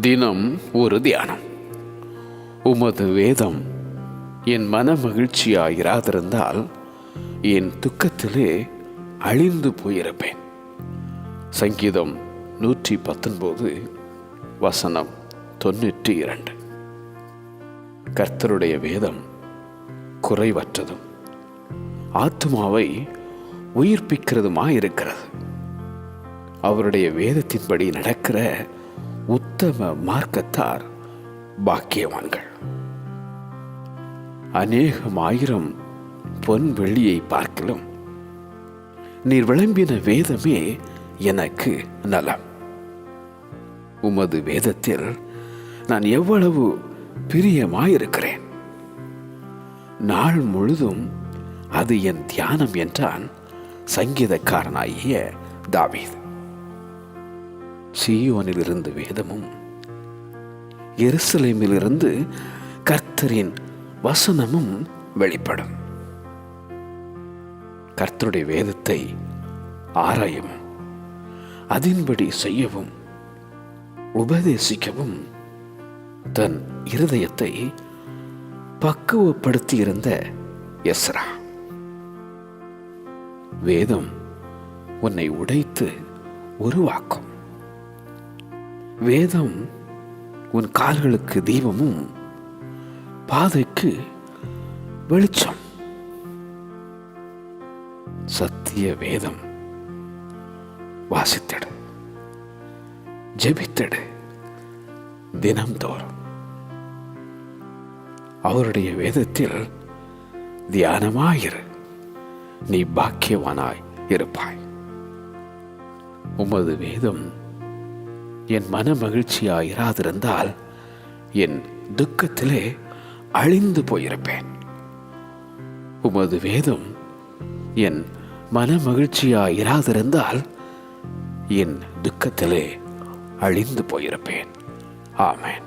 தினம் ஒரு தியானம். உமது வேதம் என் மன மகிழ்ச்சியாயிராதிருந்தால் என் துக்கத்திலே அழிந்து போயிருப்பேன். சங்கீதம் 119 வசனம் 92. கர்த்தருடைய வேதம் குறைவற்றதும் ஆத்துமாவை உயிர்ப்பிக்கிறதுமாயிருக்கிறது. அவருடைய வேதத்தின்படி நடக்கிற உத்தம மார்க்கத்தார் பாக்கியவான்கள். அநேகமாயிரம் பொன் வெள்ளியை பார்க்கிலும் நீர் விளம்பின வேதமே எனக்கு நலம். உமது வேதத்தில் நான் எவ்வளவு பிரியமாயிருக்கிறேன். நாள் முழுதும் அது என் தியானம் என்றான் சங்கீதக்காரனாகிய தாவீது. சீயோனிலிருந்து வேதமும் எருசலேமிலிருந்து கர்த்தரின் வசனமும் வெளிப்படும். கர்த்தருடைய வேதத்தை ஆராயவும் அதன்படி செய்யவும் உபதேசிக்கவும் தன் இருதயத்தை பக்குவப்படுத்தியிருந்த எஸ்ரா. வேதம் உன்னை உடைத்து உருவாக்கும். வேதம் உன் கால்களுக்கு தீபமும் பாதைக்கு வெளிச்சம். சத்திய வேதம் வாசித்திடு, ஜெபித்திடு தினம்தோறும். அவருடைய வேதத்தில் தியானமாயிரு, நீ பாக்கியவானாய் இருப்பாய். உமது வேதம் என் மன மகிழ்ச்சியாயிராதிருந்தால் என் துக்கத்திலே அழிந்து போயிருப்பேன். உமது வேதம் என் மன மகிழ்ச்சியாயிராதிருந்தால் என் துக்கத்திலே அழிந்து போயிருப்பேன். ஆமென்.